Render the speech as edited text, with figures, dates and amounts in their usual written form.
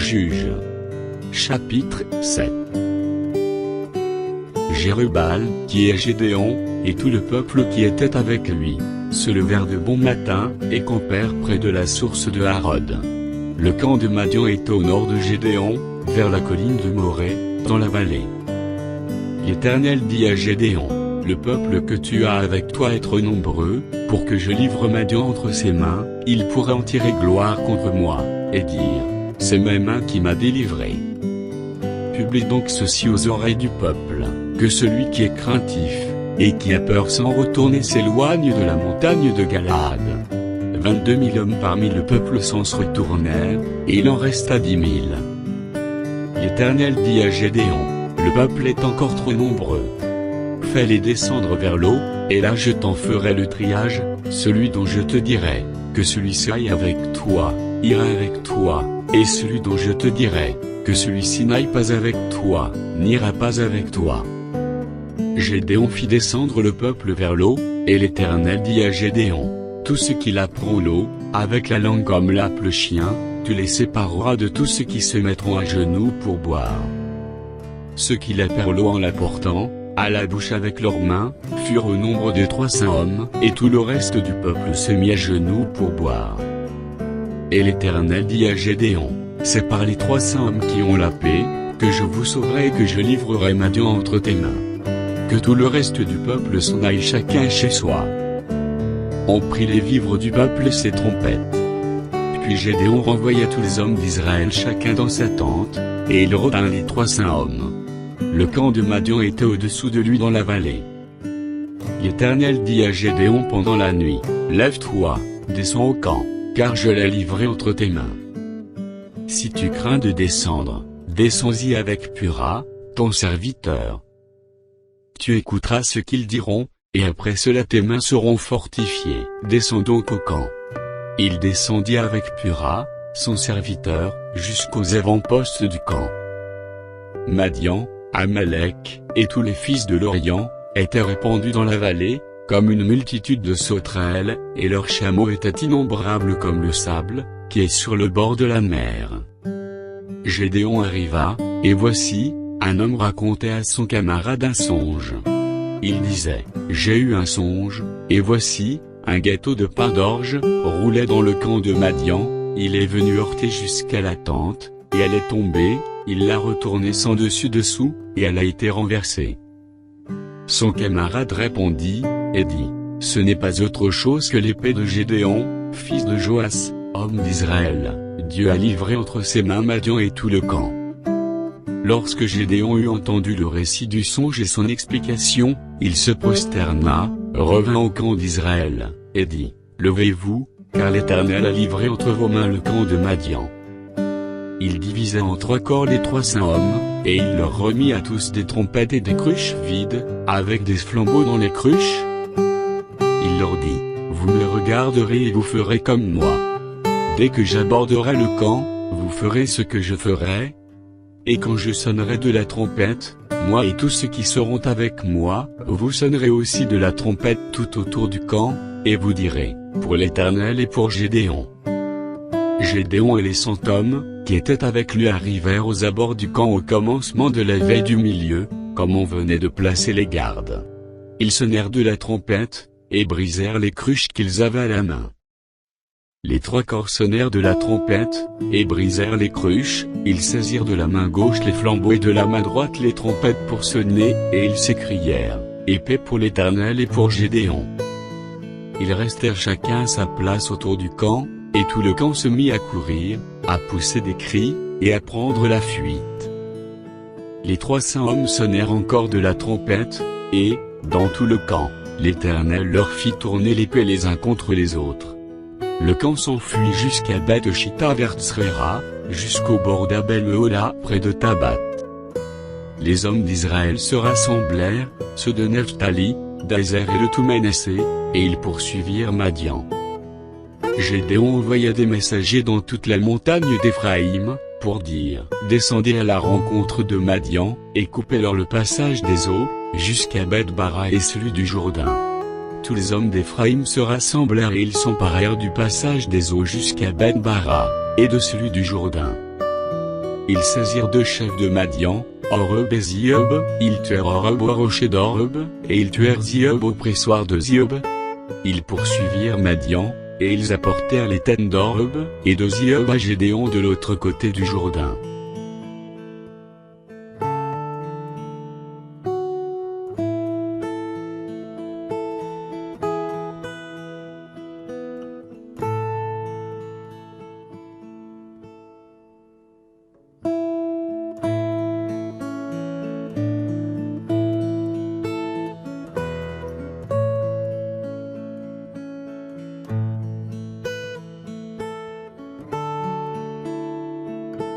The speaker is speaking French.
Juges. Chapitre 7. Jérubbaal, qui est Gédéon, et tout le peuple qui était avec lui, se levèrent de bon matin, et campèrent près de la source de Harod. Le camp de Madian était au nord de Gédéon, vers la colline de Morée, dans la vallée. L'Éternel dit à Gédéon: le peuple que tu as avec toi est trop nombreux, pour que je livre Madian entre ses mains, il pourrait en tirer gloire contre moi, et dire: c'est ma main qui m'a délivré. Publie donc ceci aux oreilles du peuple, que celui qui est craintif, et qui a peur sans retourner s'éloigne de la montagne de Galaad. 22 000 hommes parmi le peuple s'en retournèrent, et il en resta 10 000. L'Éternel dit à Gédéon: le peuple est encore trop nombreux. Fais-les descendre vers l'eau, et là je t'en ferai le triage, celui dont je te dirai, que celui-ci aille avec toi, ira avec toi, et celui dont je te dirai, que celui-ci n'aille pas avec toi, n'ira pas avec toi. Gédéon fit descendre le peuple vers l'eau, et l'Éternel dit à Gédéon: tous ceux qui lapperont l'eau, avec la langue comme lappe le chien, tu les sépareras de tous ceux qui se mettront à genoux pour boire. Ceux qui lappèrent l'eau en l'apportant, à la bouche avec leurs mains, furent au nombre de 300 hommes, et tout le reste du peuple se mit à genoux pour boire. Et l'Éternel dit à Gédéon: c'est par les 300 hommes qui ont lappé, que je vous sauverai et que je livrerai Madian entre tes mains. Que tout le reste du peuple s'en aille chacun chez soi. On prit les vivres du peuple et ses trompettes. Puis Gédéon renvoya tous les hommes d'Israël chacun dans sa tente, et il retint les 300 hommes. Le camp de Madian était au-dessous de lui dans la vallée. L'Éternel dit à Gédéon pendant la nuit: lève-toi, descends au camp, car je l'ai livré entre tes mains. Si tu crains de descendre, descends-y avec Purah, ton serviteur. Tu écouteras ce qu'ils diront, et après cela tes mains seront fortifiées. Descends donc au camp. Il descendit avec Purah, son serviteur, jusqu'aux avant-postes du camp. Madian, Amalek, et tous les fils de l'Orient, étaient répandus dans la vallée, comme une multitude de sauterelles, et leurs chameaux étaient innombrables comme le sable, qui est sur le bord de la mer. Gédéon arriva, et voici, un homme racontait à son camarade un songe. Il disait: j'ai eu un songe, et voici, un gâteau de pain d'orge, roulait dans le camp de Madian, il est venu heurter jusqu'à la tente, et elle est tombée, il l'a retournée sans dessus-dessous, et elle a été renversée. Son camarade répondit, et dit: ce n'est pas autre chose que l'épée de Gédéon, fils de Joas, homme d'Israël. Dieu a livré entre ses mains Madian et tout le camp. Lorsque Gédéon eut entendu le récit du songe et son explication, il se prosterna, revint au camp d'Israël, et dit: levez-vous, car l'Éternel a livré entre vos mains le camp de Madian. Il divisa en 3 corps les 300 hommes, et il leur remit à tous des trompettes et des cruches vides, avec des flambeaux dans les cruches. Il leur dit: vous me regarderez et vous ferez comme moi. Dès que j'aborderai le camp, vous ferez ce que je ferai. Et quand je sonnerai de la trompette, moi et tous ceux qui seront avec moi, vous sonnerez aussi de la trompette tout autour du camp, et vous direz: pour l'Éternel et pour Gédéon. Gédéon et les 100 hommes, qui étaient avec lui arrivèrent aux abords du camp au commencement de la veille du milieu, comme on venait de placer les gardes. Ils sonnèrent de la trompette, et brisèrent les cruches qu'ils avaient à la main. Les 3 corps sonnèrent de la trompette, et brisèrent les cruches, ils saisirent de la main gauche les flambeaux et de la main droite les trompettes pour sonner, et ils s'écrièrent: épée pour l'Éternel et pour Gédéon. Ils restèrent chacun à sa place autour du camp, et tout le camp se mit à courir, à pousser des cris, et à prendre la fuite. Les 300 hommes sonnèrent encore de la trompette, et, dans tout le camp, l'Éternel leur fit tourner l'épée les uns contre les autres. Le camp s'enfuit jusqu'à Beth-Shitta vers Tsréra, jusqu'au bord d'Abel-Mehola près de Tabat. Les hommes d'Israël se rassemblèrent, ceux de Nephtali, d'Azer et de tout Manassé, et ils poursuivirent Madian. Gédéon envoya des messagers dans toute la montagne d'Éphraïm, pour dire: descendez à la rencontre de Madian, et coupez-leur le passage des eaux, jusqu'à Beth-Bara et celui du Jourdain. Tous les hommes d'Éphraïm se rassemblèrent et ils s'emparèrent du passage des eaux jusqu'à Beth-Bara, et de celui du Jourdain. Ils saisirent deux chefs de Madian, Oreb et Ziob, ils tuèrent Oreb au rocher d'Oreb, et ils tuèrent Ziob au pressoir de Ziob. Ils poursuivirent Madian, et ils apportèrent les têtes d'Oreb, et de Ziob à Gédéon de l'autre côté du Jourdain.